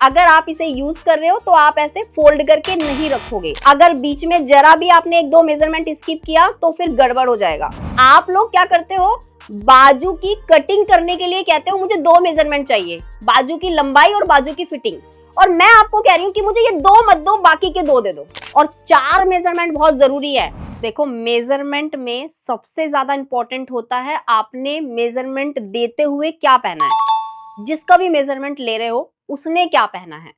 अगर आप इसे यूज कर रहे हो तो आप ऐसे फोल्ड करके नहीं रखोगे। अगर बीच में जरा भी आपने एक दो मेजरमेंट स्किप किया तो फिर गड़बड़ हो जाएगा। आप लोग क्या करते हो, बाजू की कटिंग करने के लिए कहते हो मुझे 2 मेजरमेंट चाहिए, बाजू की लंबाई और बाजू की फिटिंग, और मैं आपको कह रही हूँ कि मुझे ये 2 मत दो, बाकी के 2 दे दो। और 4 मेजरमेंट बहुत जरूरी है। देखो, मेजरमेंट में सबसे ज्यादा इंपॉर्टेंट होता है आपने मेजरमेंट देते हुए क्या पहना है। जिसका भी मेजरमेंट ले रहे हो उसने क्या पहना है।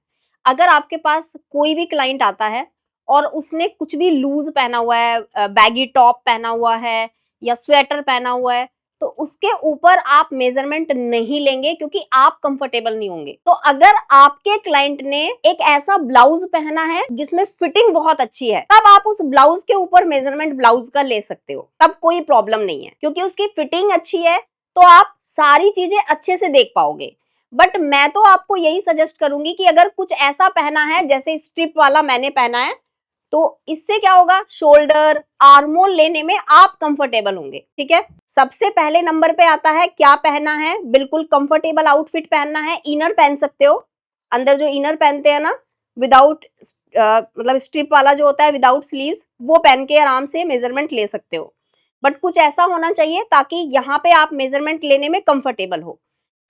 अगर आपके पास कोई भी क्लाइंट आता है और उसने कुछ भी लूज पहना हुआ है, बैगी टॉप पहना हुआ है या स्वेटर पहना हुआ है, तो उसके ऊपर आप मेजरमेंट नहीं लेंगे क्योंकि आप कंफर्टेबल नहीं होंगे। तो अगर आपके क्लाइंट ने एक ऐसा ब्लाउज पहना है जिसमें फिटिंग बहुत अच्छी है, तब आप उस ब्लाउज के ऊपर मेजरमेंट ब्लाउज का ले सकते हो, तब कोई प्रॉब्लम नहीं है क्योंकि उसकी फिटिंग अच्छी है तो आप सारी चीजें अच्छे से देख पाओगे। बट मैं तो आपको यही सजेस्ट करूंगी कि अगर कुछ ऐसा पहना है जैसे स्ट्रिप वाला मैंने पहना है, तो इससे क्या होगा, शोल्डर आर्मोल लेने में आप कंफर्टेबल होंगे। ठीक है, सबसे पहले नंबर पे आता है क्या पहना है, बिल्कुल कंफर्टेबल आउटफिट पहनना है। इनर पहन सकते हो, अंदर जो इनर पहनते हैं ना विदाउट मतलब स्ट्रिप वाला जो होता है विदाउट स्लीव्स, वो पहन के आराम से मेजरमेंट ले सकते हो। बट कुछ ऐसा होना चाहिए ताकि यहाँ पे आप मेजरमेंट लेने में कंफर्टेबल हो।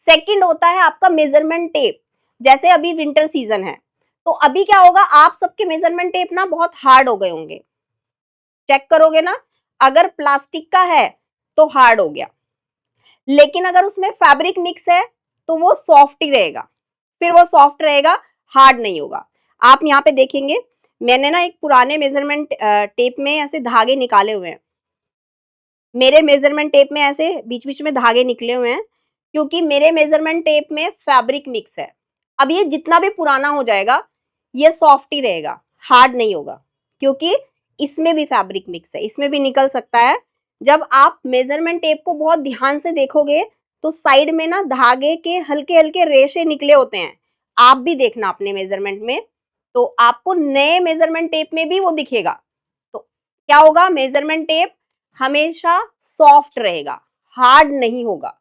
सेकंड होता है आपका मेजरमेंट टेप। जैसे अभी विंटर सीजन है तो अभी क्या होगा, आप सबके मेजरमेंट टेप ना बहुत हार्ड हो गए होंगे। चेक करोगे ना, अगर प्लास्टिक का है तो हार्ड हो गया, लेकिन अगर उसमें फैब्रिक मिक्स है तो वो सॉफ्ट ही रहेगा, फिर वो सॉफ्ट रहेगा, हार्ड नहीं होगा। आप यहाँ पे देखेंगे मैंने ना एक पुराने मेजरमेंट टेप में ऐसे धागे निकाले हुए हैं। मेरे मेजरमेंट टेप में ऐसे बीच बीच में धागे निकले हुए हैं क्योंकि मेरे मेजरमेंट टेप में फैब्रिक मिक्स है। अब ये जितना भी पुराना हो जाएगा ये सॉफ्ट ही रहेगा, हार्ड नहीं होगा, क्योंकि इसमें भी फैब्रिक मिक्स है, इसमें भी निकल सकता है। जब आप मेजरमेंट टेप को बहुत ध्यान से देखोगे तो साइड में ना धागे के हल्के हल्के रेशे निकले होते हैं। आप भी देखना अपने मेजरमेंट में, तो आपको नए मेजरमेंट टेप में भी वो दिखेगा। तो क्या होगा, मेजरमेंट टेप हमेशा सॉफ्ट रहेगा, हार्ड नहीं होगा।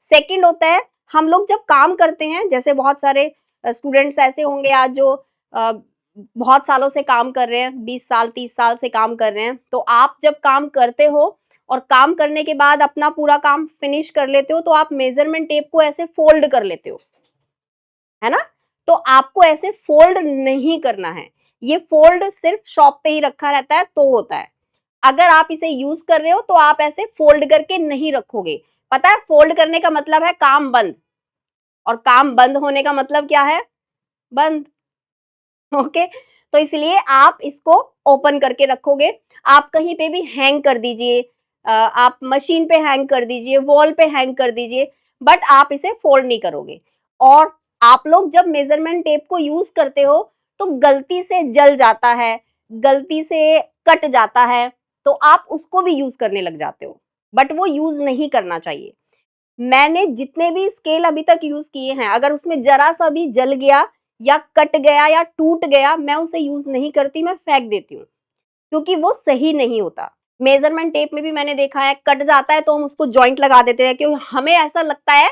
सेकंड होता है, हम लोग जब काम करते हैं, जैसे बहुत सारे स्टूडेंट्स ऐसे होंगे आज जो बहुत सालों से काम कर रहे हैं, 20 साल 30 साल से काम कर रहे हैं, तो आप जब काम करते हो और काम करने के बाद अपना पूरा काम फिनिश कर लेते हो तो आप मेजरमेंट टेप को ऐसे फोल्ड कर लेते हो, है ना। तो आपको ऐसे फोल्ड नहीं करना है, ये फोल्ड सिर्फ शॉप पे ही रखा रहता है तो होता है। अगर आप इसे यूज कर रहे हो तो आप ऐसे फोल्ड करके नहीं रखोगे। पता है फोल्ड करने का मतलब है काम बंद, और काम बंद होने का मतलब क्या है, बंद। ओके, तो इसलिए आप इसको ओपन करके रखोगे। आप कहीं पे भी हैंग कर दीजिए, आप मशीन पे हैंग कर दीजिए, वॉल पे हैंग कर दीजिए, बट आप इसे फोल्ड नहीं करोगे। और आप लोग जब मेजरमेंट टेप को यूज करते हो तो गलती से जल जाता है, गलती से कट जाता है, तो आप उसको भी यूज करने लग जाते हो, बट वो यूज नहीं करना चाहिए। मैंने जितने भी स्केल अभी तक यूज किए हैं, अगर उसमें जरा सा भी जल गया या कट गया या टूट गया, मैं उसे यूज नहीं करती, मैं फेंक देती हूँ, क्योंकि वो सही नहीं होता। मेजरमेंट टेप में भी मैंने देखा है कट जाता है तो हम उसको जॉइंट लगा देते हैं, क्योंकि हमें ऐसा लगता है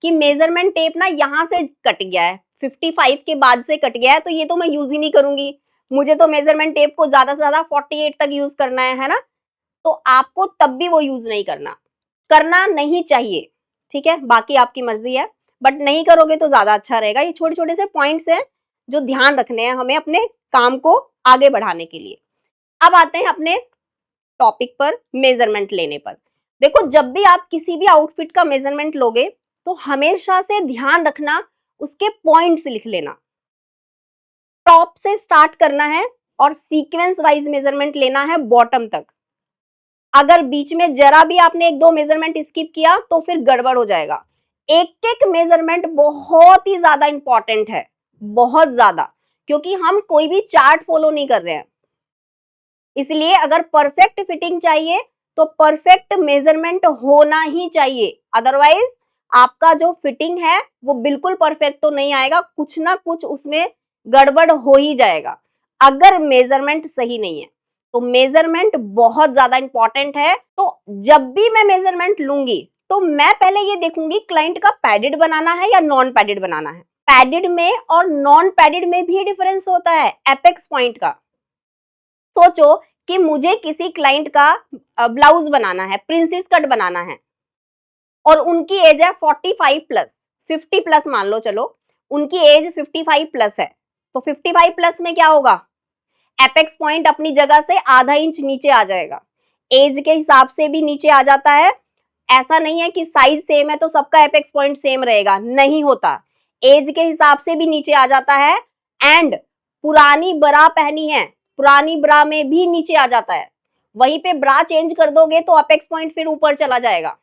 कि मेजरमेंट टेप ना यहाँ से कट गया है, 55 के बाद से कट गया है, तो ये तो मैं यूज ही नहीं करूंगी, मुझे तो मेजरमेंट टेप को ज्यादा से ज्यादा 48 तक यूज करना है ना। तो आपको तब भी वो यूज नहीं करना, करना नहीं चाहिए। ठीक है, बाकी आपकी मर्जी है, बट नहीं करोगे तो ज्यादा अच्छा रहेगा। ये छोटे छोटे से पॉइंट्स हैं जो ध्यान रखने हैं हमें अपने काम को आगे बढ़ाने के लिए। अब आते हैं अपने टॉपिक पर, मेजरमेंट लेने पर। देखो, जब भी आप किसी भी आउटफिट का मेजरमेंट लोगे तो हमेशा से ध्यान रखना उसके पॉइंट्स लिख लेना। टॉप से स्टार्ट करना है और सीक्वेंस वाइज मेजरमेंट लेना है बॉटम तक। अगर बीच में जरा भी आपने एक दो मेजरमेंट स्किप किया तो फिर गड़बड़ हो जाएगा। एक एक मेजरमेंट बहुत ही ज्यादा इंपॉर्टेंट है, बहुत ज्यादा, क्योंकि हम कोई भी चार्ट फॉलो नहीं कर रहे हैं। इसलिए अगर परफेक्ट फिटिंग चाहिए तो परफेक्ट मेजरमेंट होना ही चाहिए, अदरवाइज आपका जो फिटिंग है वो बिल्कुल परफेक्ट तो नहीं आएगा, कुछ ना कुछ उसमें गड़बड़ हो ही जाएगा अगर मेजरमेंट सही नहीं है। तो मेजरमेंट बहुत ज्यादा इंपॉर्टेंट है। तो जब भी मैं मेजरमेंट लूंगी तो मैं पहले ये देखूंगी क्लाइंट का पैडेड बनाना है या नॉन पैडेड बनाना है। पैडेड में और नॉन पैडेड में भी डिफरेंस होता है एपेक्स पॉइंट का। सोचो कि मुझे किसी क्लाइंट का ब्लाउज बनाना है, प्रिंसेस कट बनाना है, और उनकी एज है 45 प्लस, 50 प्लस मान लो, चलो उनकी एज 55 प्लस है, तो 55 प्लस में क्या होगा, एपेक्स पॉइंट अपनी जगह से आधा इंच नीचे आ जाएगा, एज के हिसाब से भी नीचे आ जाता है। ऐसा नहीं है कि साइज सेम है तो सबका एपेक्स पॉइंट सेम रहेगा, नहीं होता, एज के हिसाब से भी नीचे आ जाता है। एंड पुरानी ब्रा पहनी है, पुरानी ब्रा में भी नीचे आ जाता है, वहीं पे ब्रा चेंज कर दोगे तो अपेक्स पॉइंट फिर ऊपर चला जाएगा।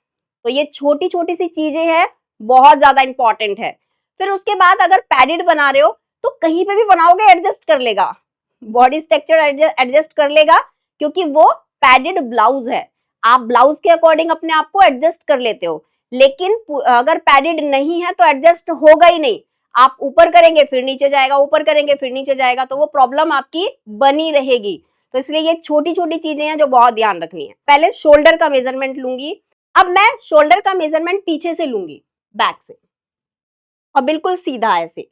तो ये छोटी छोटी सी चीजें हैं, बहुत ज्यादा इंपॉर्टेंट है। फिर उसके बाद अगर पैडेड बना रहे हो तो कहीं पे भी बनाओगे एडजस्ट कर लेगा, बॉडी स्ट्रक्चर एडजस्ट कर लेगा, क्योंकि वो पैडेड ब्लाउज है, आप ब्लाउज के अकॉर्डिंग अपने आप को एडजस्ट कर लेते हो। लेकिन अगर पैडेड नहीं है तो एडजस्ट होगा ही नहीं, आप ऊपर करेंगे फिर नीचे जाएगा, ऊपर करेंगे फिर नीचे जाएगा, तो वो प्रॉब्लम आपकी बनी रहेगी। तो इसलिए ये छोटी छोटी चीजें हैं जो बहुत ध्यान रखनी है। पहले शोल्डर का मेजरमेंट लूंगी, अब मैं शोल्डर का मेजरमेंट पीछे से लूंगी, बैक से, और बिल्कुल सीधा ऐसे।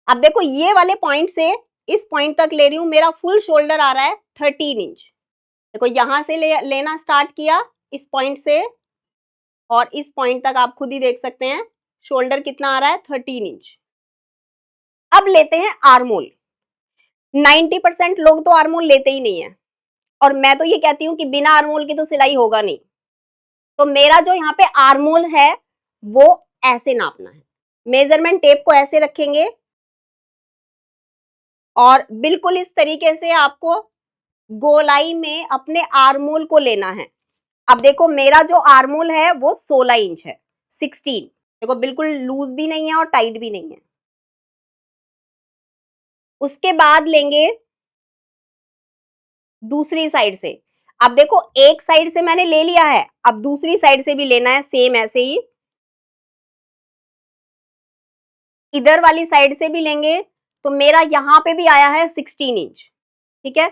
अब देखो ये वाले पॉइंट से इस पॉइंट तक ले रही हूं, मेरा फुल शोल्डर आ रहा है 13 इंच। देखो यहां से लेना स्टार्ट किया इस पॉइंट से, और इस पॉइंट तक आप खुद ही देख सकते हैं शोल्डर कितना आ रहा है, 13 इंच। अब लेते हैं आर्मोल। 90% लोग तो आर्मोल लेते ही नहीं है, और मैं तो ये कहती हूं कि बिना आर्मोल की तो सिलाई होगा नहीं। तो मेरा जो यहाँ पे आर्मोल है वो ऐसे नापना है, मेजरमेंट टेप को ऐसे रखेंगे और बिल्कुल इस तरीके से आपको गोलाई में अपने आर्मोल को लेना है। अब देखो मेरा जो आर्मोल है वो 16 इंच है, 16। देखो बिल्कुल लूज भी नहीं है और टाइट भी नहीं है। उसके बाद लेंगे दूसरी साइड से। अब देखो एक साइड से मैंने ले लिया है, अब दूसरी साइड से भी लेना है सेम ऐसे ही, इधर वाली साइड से भी लेंगे। तो मेरा यहां पे भी आया है 16 इंच, ठीक है।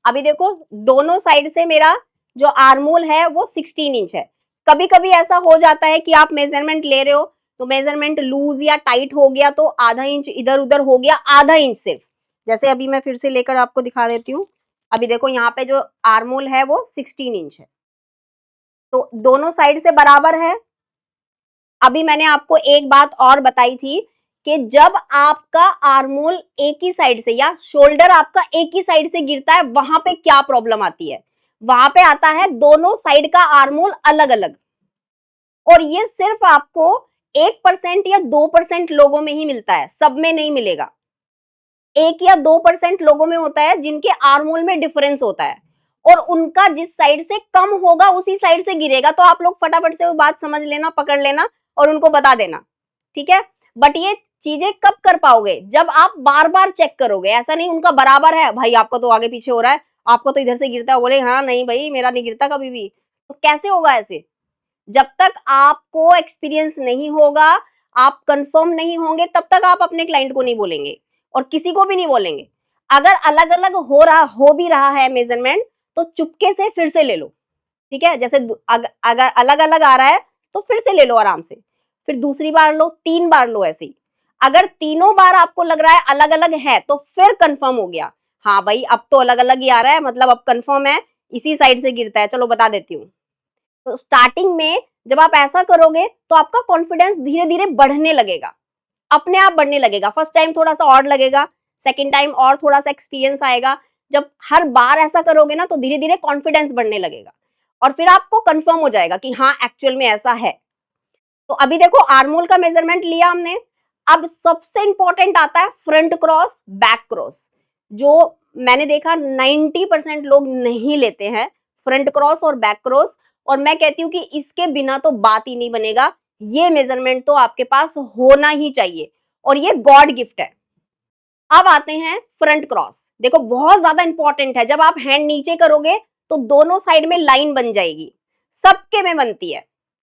अभी देखो दोनों साइड से मेरा जो आर्मोल है वो 16 इंच है। कभी कभी ऐसा हो जाता है कि आप मेजरमेंट ले रहे हो तो मेजरमेंट लूज या टाइट हो गया, तो आधा इंच इधर उधर हो गया, आधा इंच सिर्फ। जैसे अभी मैं फिर से लेकर आपको दिखा देती हूँ। अभी देखो यहाँ पे जो आर्मोल है वो 16 इंच है, तो दोनों साइड से बराबर है। अभी मैंने आपको एक बात और बताई थी कि जब आपका आर्मोल एक ही साइड से या शोल्डर आपका एक ही साइड से गिरता है, वहां पे क्या प्रॉब्लम आती है, वहां पे आता है दोनों साइड का आर्मोल अलग अलग। और ये सिर्फ आपको 1% या 2% लोगों में ही मिलता है, सब में नहीं मिलेगा। 1 या 2% लोगों में होता है जिनके आर्मोल में डिफरेंस होता है, और उनका जिस साइड से कम होगा उसी साइड से गिरेगा। तो आप लोग फटाफट से वो बात समझ लेना, पकड़ लेना और उनको बता देना, ठीक है। बट ये चीजें कब कर पाओगे, जब आप बार बार चेक करोगे। ऐसा नहीं उनका बराबर है, भाई आपका तो आगे पीछे हो रहा है, आपको तो इधर से गिरता है, बोले हाँ नहीं भाई मेरा नहीं गिरता कभी भी, तो कैसे होगा ऐसे। जब तक आपको एक्सपीरियंस नहीं होगा, आप कंफर्म नहीं होंगे, तब तक आप अपने क्लाइंट को नहीं बोलेंगे और किसी को भी नहीं बोलेंगे। अगर अलग अलग हो भी रहा है मेजरमेंट, तो चुपके से फिर से ले लो, ठीक है। जैसे अगर अलग अलग आ रहा है तो फिर से ले लो आराम से, फिर दूसरी बार लो, 3 बार लो ऐसे ही। अगर तीनों बार आपको लग रहा है अलग अलग है तो फिर कंफर्म हो गया, हाँ भाई अब तो अलग अलग ही आ रहा है, मतलब अब कंफर्म है इसी साइड से गिरता है। चलो बता देती हूँ। तो स्टार्टिंग में जब आप ऐसा करोगे तो आपका कॉन्फिडेंस धीरे धीरे बढ़ने लगेगा, अपने आप बढ़ने लगेगा। फर्स्ट टाइम थोड़ा सा और लगेगा, सेकेंड टाइम और थोड़ा सा एक्सपीरियंस आएगा। जब हर बार ऐसा करोगे ना तो धीरे धीरे कॉन्फिडेंस बढ़ने लगेगा, और फिर आपको कंफर्म हो जाएगा कि हाँ एक्चुअल में ऐसा है। तो अभी देखो आर्मोल का मेजरमेंट लिया हमने। अब सबसे इंपॉर्टेंट आता है फ्रंट क्रॉस, बैक क्रॉस, जो मैंने देखा 90% लोग नहीं लेते हैं, फ्रंट क्रॉस और बैक क्रॉस। और मैं कहती हूँ कि इसके बिना तो बात ही नहीं बनेगा, ये मेजरमेंट तो आपके पास होना ही चाहिए, और ये गॉड गिफ्ट है। अब आते हैं फ्रंट क्रॉस। देखो बहुत ज्यादा इंपॉर्टेंट है। जब आप हैंड नीचे करोगे तो दोनों साइड में लाइन बन जाएगी, सबके में बनती है,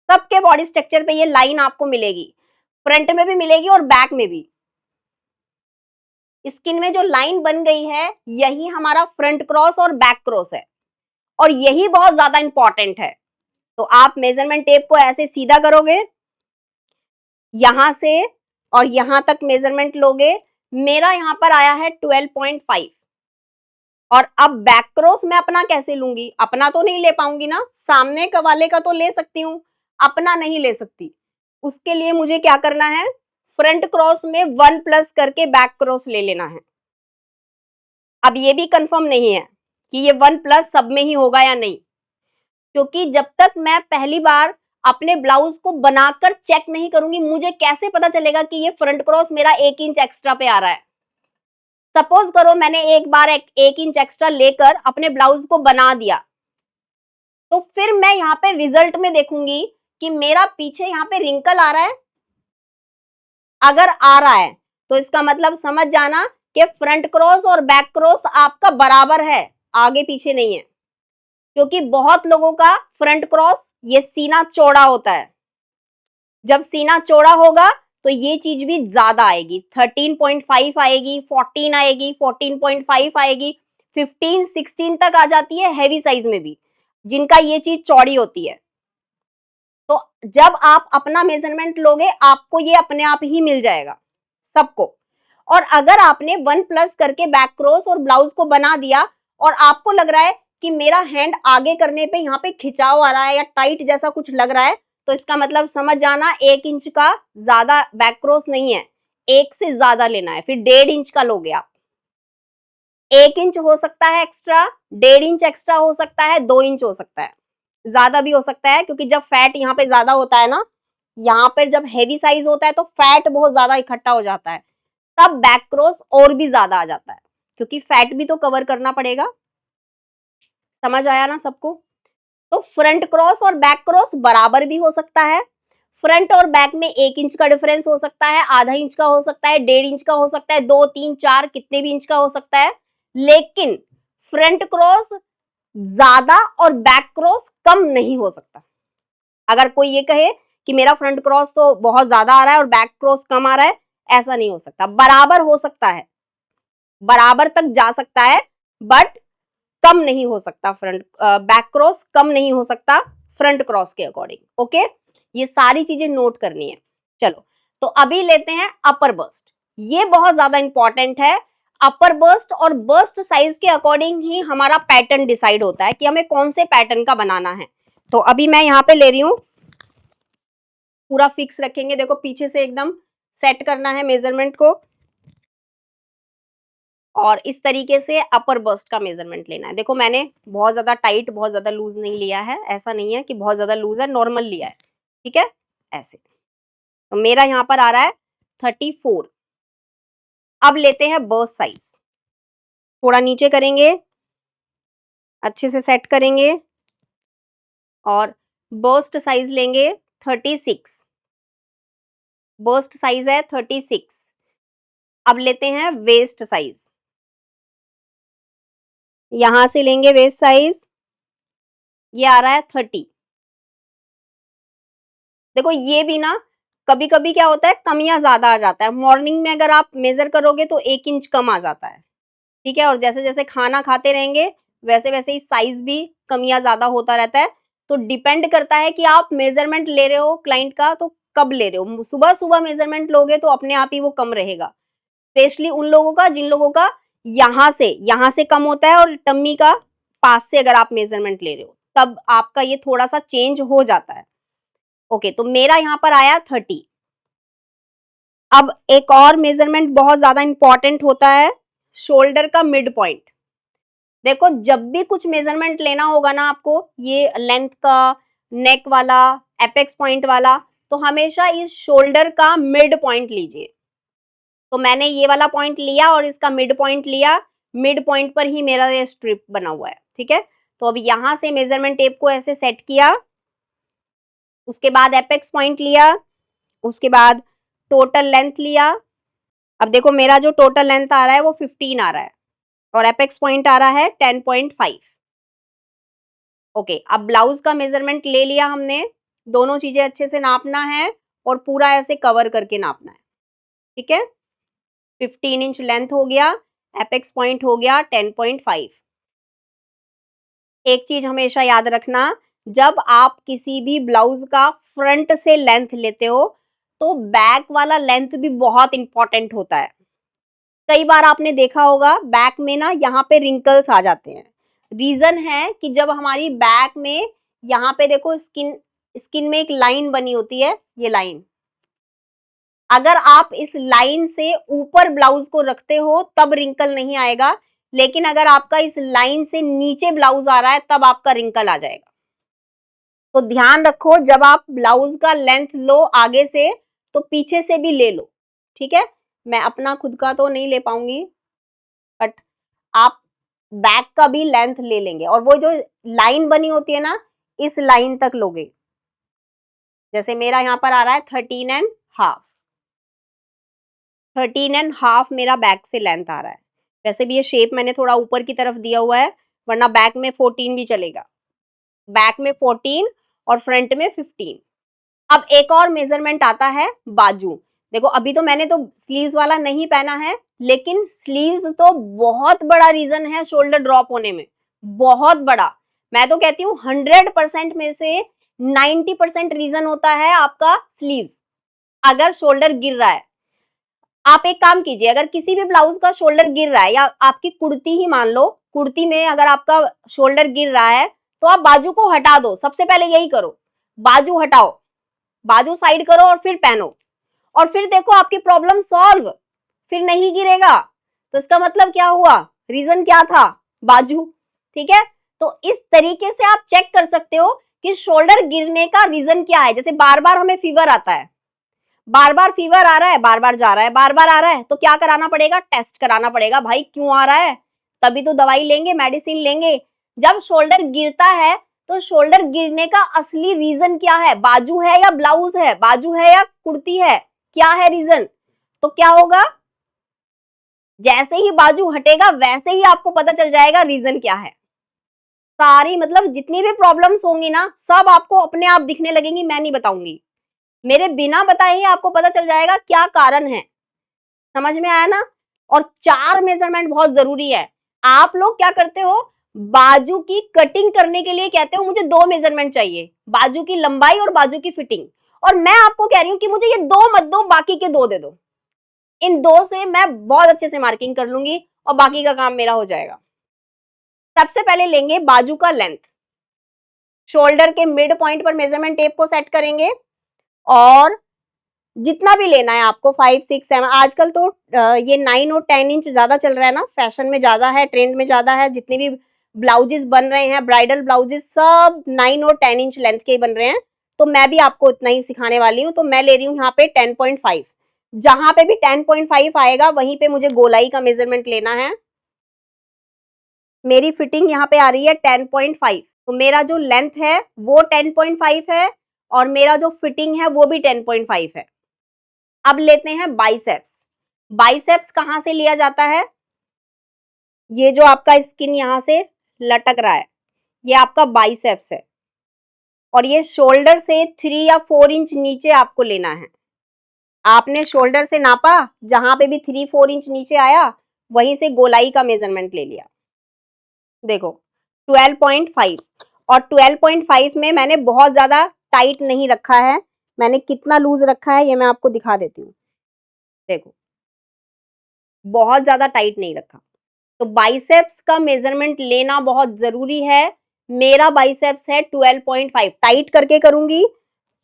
सबके बॉडी स्ट्रक्चर पे ये लाइन आपको मिलेगी, फ्रंट में भी मिलेगी और बैक में भी। स्किन में जो लाइन बन गई है यही हमारा फ्रंट क्रॉस और बैक क्रॉस है, और यही बहुत ज्यादा इंपॉर्टेंट है। तो आप मेजरमेंट टेप को ऐसे सीधा करोगे, यहां से और यहां तक मेजरमेंट लोगे, मेरा यहां पर आया है 12.5। और अब बैक क्रॉस मैं अपना कैसे लूंगी, अपना तो नहीं ले पाऊंगी ना, सामने का वाले का तो ले सकती हूँ, अपना नहीं ले सकती। उसके लिए मुझे क्या करना है, फ्रंट क्रॉस में 1 प्लस करके बैक क्रॉस ले लेना है। अब ये भी कंफर्म नहीं है कि ये 1 प्लस सब में ही होगा या नहीं, क्योंकि जब तक मैं पहली बार अपने ब्लाउज को बनाकर चेक नहीं करूंगी, मुझे कैसे पता चलेगा कि ये फ्रंट क्रॉस मेरा 1 इंच एक्स्ट्रा पे आ रहा है। सपोज करो मैंने एक बार 1 इंच एक्स्ट्रा लेकर अपने ब्लाउज को बना दिया, तो फिर मैं यहाँ पे रिजल्ट में देखूंगी कि मेरा पीछे यहाँ पे रिंकल आ रहा है। अगर आ रहा है तो इसका मतलब समझ जाना कि फ्रंट क्रॉस और बैक क्रॉस आपका बराबर है, आगे पीछे नहीं है। क्योंकि बहुत लोगों का फ्रंट क्रॉस ये सीना चौड़ा होता है, जब सीना चौड़ा होगा तो ये चीज भी ज्यादा आएगी, 13.5 आएगी, 14 आएगी, 14.5 आएगी, 15, 16 तक आ जाती है हैवी साइज में भी, जिनका ये चीज चौड़ी होती है। तो जब आप अपना मेजरमेंट लोगे, आपको ये अपने आप ही मिल जाएगा सबको। और अगर आपने 1 प्लस करके बैक क्रॉस और ब्लाउज को बना दिया और आपको लग रहा है कि मेरा हैंड आगे करने पे यहाँ पे खिंचाव आ रहा है या टाइट जैसा कुछ लग रहा है, तो इसका मतलब समझ जाना 1 इंच का ज्यादा बैक क्रॉस नहीं है, 1 से ज्यादा लेना है, फिर 1.5 इंच का लोगे आप। 1 इंच हो सकता है एक्स्ट्रा, 1.5 इंच एक्स्ट्रा हो सकता है, 2 इंच हो सकता है, ज्यादा भी हो सकता है, क्योंकि जब फैट यहाँ पे ज्यादा होता है ना, यहाँ पर जब हैवी साइज होता है तो फैट बहुत ज्यादा इकट्ठा हो जाता है, तब बैक क्रॉस और भी ज्यादा आ जाता है, क्योंकि फैट भी तो कवर करना पड़ेगा। समझ आया ना सबको? तो फ्रंट क्रॉस और बैक क्रॉस बराबर भी हो सकता है, फ्रंट और बैक में 1 इंच का डिफरेंस हो सकता है, आधा इंच का हो सकता है, 1.5 इंच का हो सकता है, 2, 3, 4 कितने भी इंच का हो सकता है, लेकिन फ्रंट क्रॉस ज्यादा और बैक क्रॉस कम नहीं हो सकता। अगर कोई ये कहे कि मेरा फ्रंट क्रॉस तो बहुत ज्यादा आ रहा है और बैक क्रॉस कम आ रहा है, ऐसा नहीं हो सकता, बराबर हो सकता है, बराबर तक जा सकता है, बट कम नहीं हो सकता, फ्रंट बैक क्रॉस कम नहीं हो सकता फ्रंट क्रॉस के अकॉर्डिंग। ओके, ये सारी चीजें नोट करनी है। चलो, तो अभी लेते हैं अपर बस्ट, ये बहुत ज्यादा इंपॉर्टेंट है। अपर बस्ट और बस्ट साइज के अकॉर्डिंग ही हमारा पैटर्न डिसाइड होता है कि हमें कौन से पैटर्न का बनाना है। तो अभी मैं यहाँ पे ले रही हूँ, पूरा फिक्स रखेंगे, देखो पीछे से एकदम सेट करना है मेजरमेंट को, और इस तरीके से अपर बस्ट का मेजरमेंट लेना है। देखो मैंने बहुत ज्यादा टाइट, बहुत ज्यादा लूज नहीं लिया है, ऐसा नहीं है कि बहुत ज्यादा लूज है, नॉर्मल लिया है, ठीक है, ऐसे। तो मेरा यहाँ पर आ रहा है 34। अब लेते हैं बस्ट साइज, थोड़ा नीचे करेंगे, अच्छे से सेट करेंगे, और बस्ट साइज लेंगे 36, बस्ट साइज है 36। अब लेते हैं वेस्ट साइज, यहां से लेंगे वेस्ट साइज, ये आ रहा है 30। देखो ये भी ना कभी कभी क्या होता है, कमियां ज्यादा आ जाता है, मॉर्निंग में अगर आप मेजर करोगे तो 1 इंच कम आ जाता है, ठीक है, और जैसे जैसे खाना खाते रहेंगे वैसे वैसे ही साइज भी कमियां ज्यादा होता रहता है। तो डिपेंड करता है कि आप मेजरमेंट ले रहे हो क्लाइंट का तो कब ले रहे हो, सुबह सुबह मेजरमेंट लोगे तो अपने आप ही वो कम रहेगा, स्पेशली उन लोगों का जिन लोगों का यहाँ से कम होता है और टम्मी का पास से अगर आप मेजरमेंट ले रहे हो, तब आपका ये थोड़ा सा चेंज हो जाता है। ओके, तो मेरा यहाँ पर आया 30। अब एक और मेजरमेंट बहुत ज्यादा इंपॉर्टेंट होता है, शोल्डर का मिड पॉइंट। देखो जब भी कुछ मेजरमेंट लेना होगा ना आपको, ये लेंथ का, नेक वाला, एपेक्स पॉइंट वाला, तो हमेशा इस शोल्डर का मिड पॉइंट लीजिए। तो मैंने ये वाला पॉइंट लिया और इसका मिड पॉइंट लिया, मिड पॉइंट पर ही मेरा ये स्ट्रिप बना हुआ है, ठीक है। तो अब यहां से मेजरमेंट टेप को ऐसे सेट किया, उसके बाद एपेक्स पॉइंट लिया, उसके बाद टोटल लेंथ लिया। अब देखो मेरा जो टोटल लेंथ आ रहा है वो 15 आ रहा है और एपेक्स पॉइंट आ रहा है 10.5। ओके, अब ब्लाउज का मेजरमेंट ले लिया हमने, दोनों चीजें अच्छे से नापना है और पूरा ऐसे कवर करके नापना है, ठीक है। 15 इंच लेंथ हो गया, एपेक्स पॉइंट हो गया 10.5। एक चीज हमेशा याद रखना, जब आप किसी भी ब्लाउज का फ्रंट से लेंथ लेते हो तो बैक वाला लेंथ भी बहुत इंपॉर्टेंट होता है। कई बार आपने देखा होगा बैक में ना यहाँ पे रिंकल्स आ जाते हैं। रीजन है कि जब हमारी बैक में यहाँ पे देखो स्किन में एक लाइन बनी होती है, ये लाइन, अगर आप इस लाइन से ऊपर ब्लाउज को रखते हो तब रिंकल नहीं आएगा, लेकिन अगर आपका इस लाइन से नीचे ब्लाउज आ रहा है तब आपका रिंकल आ जाएगा। तो ध्यान रखो, जब आप ब्लाउज का लेंथ लो आगे से तो पीछे से भी ले लो, ठीक है। मैं अपना खुद का तो नहीं ले पाऊंगी, बट आप बैक का भी लेंथ ले लेंगे, और वो जो लाइन बनी होती है ना, इस लाइन तक लोगे। जैसे मेरा यहाँ पर आ रहा है 13.5, 13.5 मेरा बैक से लेंथ आ रहा है। वैसे भी ये शेप मैंने थोड़ा ऊपर की तरफ दिया हुआ है, वरना बैक में 14 भी चलेगा। बैक में 14 और फ्रंट में 15। अब एक और मेजरमेंट आता है बाजू। देखो अभी तो मैंने तो स्लीव्स वाला नहीं पहना है, लेकिन स्लीव्स तो बहुत बड़ा रीजन है शोल्डर ड्रॉप होने में, बहुत बड़ा। मैं तो कहती हूँ 100% में से 90% रीजन होता है आपका स्लीव्स, अगर शोल्डर गिर रहा है। आप एक काम कीजिए, अगर किसी भी ब्लाउज का शोल्डर गिर रहा है, या आपकी कुर्ती ही मान लो, कुर्ती में अगर आपका शोल्डर गिर रहा है तो आप बाजू को हटा दो। सबसे पहले यही करो, बाजू हटाओ, बाजू साइड करो और फिर पहनो, और फिर देखो आपकी प्रॉब्लम सॉल्व, फिर नहीं गिरेगा। तो इसका मतलब क्या हुआ, रीजन क्या था, बाजू, ठीक है। तो इस तरीके से आप चेक कर सकते हो कि शोल्डर गिरने का रीजन क्या है। जैसे बार बार हमें फीवर आता है, बार बार फीवर आ रहा है, बार बार जा रहा है, बार बार आ रहा है, तो क्या कराना पड़ेगा, टेस्ट कराना पड़ेगा, भाई क्यों आ रहा है, तभी तो दवाई लेंगे, मेडिसिन लेंगे। जब शोल्डर गिरता है तो शोल्डर गिरने का असली रीजन क्या है, बाजू है या ब्लाउज है, बाजू है या कुर्ती है, क्या है रीजन। तो क्या होगा, जैसे ही बाजू हटेगा वैसे ही आपको पता चल जाएगा रीजन क्या है। सारी मतलब जितनी भी प्रॉब्लम्स होंगी ना, सब आपको अपने आप दिखने लगेंगी, मैं नहीं बताऊंगी, मेरे बिना बताए ही आपको पता चल जाएगा क्या कारण है। समझ में आया ना। और 4 मेजरमेंट बहुत जरूरी है। आप लोग क्या करते हो, बाजू की कटिंग करने के लिए कहते हो मुझे 2 मेजरमेंट चाहिए, बाजू की लंबाई और बाजू की फिटिंग, और मैं आपको कह रही हूं कि मुझे ये 2 मत दो, बाकी के 2 दे दो। इन 2 से मैं बहुत अच्छे से मार्किंग कर लूंगी और बाकी का काम मेरा हो जाएगा। सबसे पहले लेंगे बाजू का लेंथ, शोल्डर के मिड पॉइंट पर मेजरमेंट टेप को सेट करेंगे, और जितना भी लेना है आपको 5, 6, 7, आजकल तो ये 9 और 10 इंच ज्यादा चल रहा है ना, फैशन में ज्यादा है, ट्रेंड में ज्यादा है। जितने भी ब्लाउजेस बन रहे हैं, ब्राइडल ब्लाउजेस, सब 9 और 10 इंच लेंथ के बन रहे हैं। तो मैं भी आपको इतना ही सिखाने वाली हूँ। तो मैं ले रही हूँ यहाँ पे 10.5। जहां पे भी 10.5 आएगा वहीं पे मुझे गोलाई का मेजरमेंट लेना है। मेरी फिटिंग यहाँ पे आ रही है 10.5, तो मेरा जो लेंथ है वो 10.5 है, और मेरा जो फिटिंग है वो भी 10.5 है। अब लेते हैं बाइसेप्स। बाइसेप्स कहां से लिया जाता है, ये जो आपका स्किन यहां से लटक रहा है, ये आपका बाइसेप्स है, और ये शोल्डर से 3 या 4 इंच नीचे आपको लेना है। आपने शोल्डर से नापा, जहां पे भी 3-4 इंच नीचे आया वहीं से गोलाई का मेजरमेंट ले लिया। देखो 12.5, और 12.5 में मैंने बहुत ज्यादा टाइट नहीं रखा है, मैंने कितना लूज रखा है ये मैं आपको दिखा देती हूँ। देखो बहुत ज्यादा टाइट नहीं रखा। तो बाइसेप्स का मेजरमेंट लेना बहुत जरूरी है। मेरा बाइसेप्स है 12.5, टाइट करके करूंगी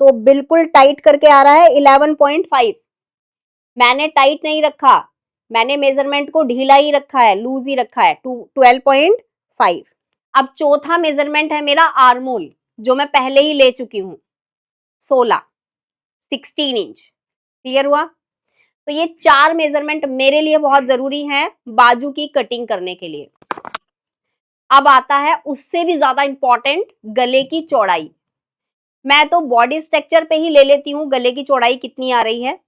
तो बिल्कुल टाइट करके आ रहा है 11.5। मैंने टाइट नहीं रखा, मैंने मेजरमेंट को ढीला ही रखा है, लूज ही रखा है, 12.5। अब चौथा मेजरमेंट है मेरा आर्मोल, जो मैं पहले ही ले चुकी हूं, 16 इंच। क्लियर हुआ। तो ये 4 मेजरमेंट मेरे लिए बहुत जरूरी हैं बाजू की कटिंग करने के लिए। अब आता है उससे भी ज्यादा इंपॉर्टेंट, गले की चौड़ाई। मैं तो बॉडी स्ट्रक्चर पे ही ले लेती हूँ गले की चौड़ाई कितनी आ रही है,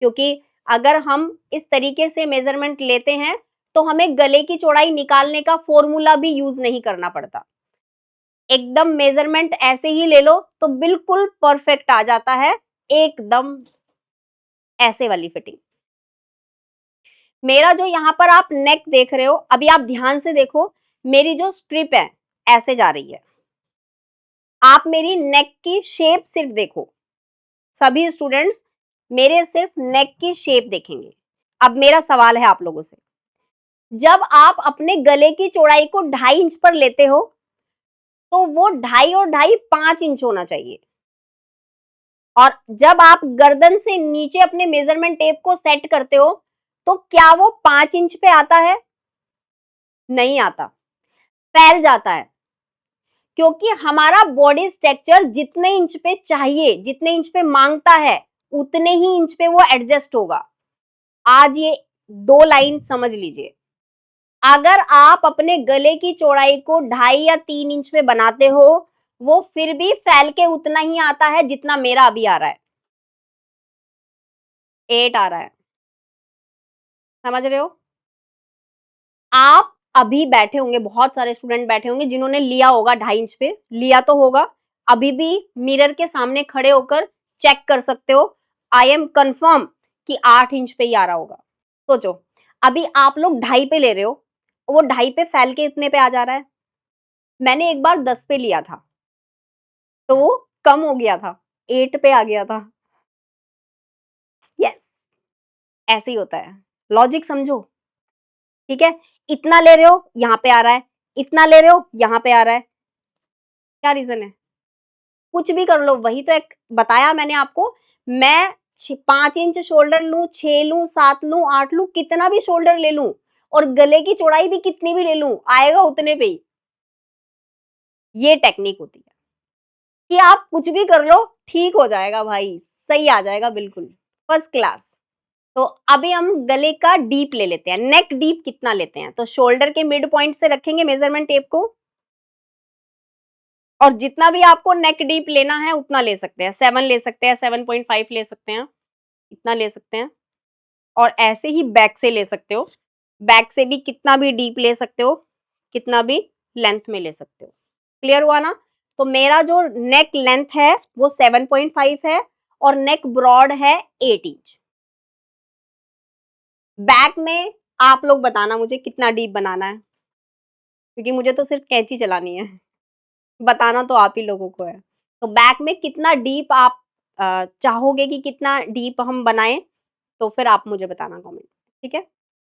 क्योंकि अगर हम इस तरीके से मेजरमेंट लेते हैं तो हमें गले की चौड़ाई निकालने का फॉर्मूला भी यूज नहीं करना पड़ता। एकदम मेजरमेंट ऐसे ही ले लो तो बिल्कुल परफेक्ट आ जाता है, एकदम ऐसे वाली फिटिंग। मेरा जो यहाँ पर आप नेक देख रहे हो, अभी आप ध्यान से देखो, मेरी जो स्ट्रिप है ऐसे जा रही है। आप मेरी नेक की शेप सिर्फ देखो, सभी स्टूडेंट्स मेरे सिर्फ नेक की शेप देखेंगे। अब मेरा सवाल है आप लोगों से, जब आप अपने गले की चौड़ाई को 2.5 इंच पर लेते हो तो वो 2.5 और 2.5 5 इंच होना चाहिए, और जब आप गर्दन से नीचे अपने मेजरमेंट टेप को सेट करते हो तो क्या वो 5 इंच पे आता है? नहीं आता, फैल जाता है, क्योंकि हमारा बॉडी स्ट्रक्चर जितने इंच पे चाहिए, जितने इंच पे मांगता है, उतने ही इंच पे वो एडजस्ट होगा। आज ये 2 लाइन समझ लीजिए। अगर आप अपने गले की चौड़ाई को 2.5 या 3 इंच पे बनाते हो, वो फिर भी फैल के उतना ही आता है जितना मेरा अभी आ रहा है, 8 आ रहा है। समझ रहे हो? आप अभी बैठे होंगे, बहुत सारे स्टूडेंट बैठे होंगे जिन्होंने लिया होगा 2.5 इंच पे, लिया तो होगा। अभी भी मिरर के सामने खड़े होकर चेक कर सकते हो। आई एम कंफर्म कि 8 इंच पे ही आ रहा होगा। सोचो, अभी आप लोग 2.5 पे ले रहे हो, वो 2.5 पे फैल के इतने पे आ जा रहा है। मैंने एक बार 10 पे लिया था तो वो कम हो गया था, 8 पे आ गया था। यस, ऐसे ही होता है। लॉजिक समझो, ठीक है? इतना ले रहे हो, यहाँ पे आ रहा है, इतना ले रहे हो, यहाँ पे आ रहा है। क्या रीजन है? कुछ भी कर लो, वही तो एक बताया मैंने आपको। मैं 5 इंच शोल्डर लूं, 6 लूं, 7 लूं, 8 लूं, कितना भी शोल्डर ले लूं और गले की चौड़ाई भी कितनी भी ले लूं, आएगा उतने पे ही। ये टेक्निक होती है कि आप कुछ भी कर लो, ठीक हो जाएगा भाई, सही आ जाएगा, बिल्कुल फर्स्ट क्लास। तो अभी हम गले का डीप ले लेते हैं। नेक डीप कितना लेते हैं? तो शोल्डर के मिड पॉइंट से रखेंगे मेजरमेंट टेप को, और जितना भी आपको नेक डीप लेना है उतना ले सकते हैं। 7 ले सकते हैं, 7.5 ले सकते हैं, इतना ले सकते हैं। और ऐसे ही बैक से ले सकते हो, बैक से भी कितना भी डीप ले सकते हो, कितना भी लेंथ में ले सकते हो। क्लियर हुआ ना? तो मेरा जो नेक लेंथ है वो 7.5 है और नेक ब्रॉड है 8 इंच। बैक में आप लोग बताना मुझे कितना डीप बनाना है, क्योंकि मुझे तो सिर्फ कैंची चलानी है, बताना तो आप ही लोगों को है। तो बैक में कितना डीप आप चाहोगे कि कितना डीप हम बनाएं, तो फिर आप मुझे बताना कमेंट, ठीक है?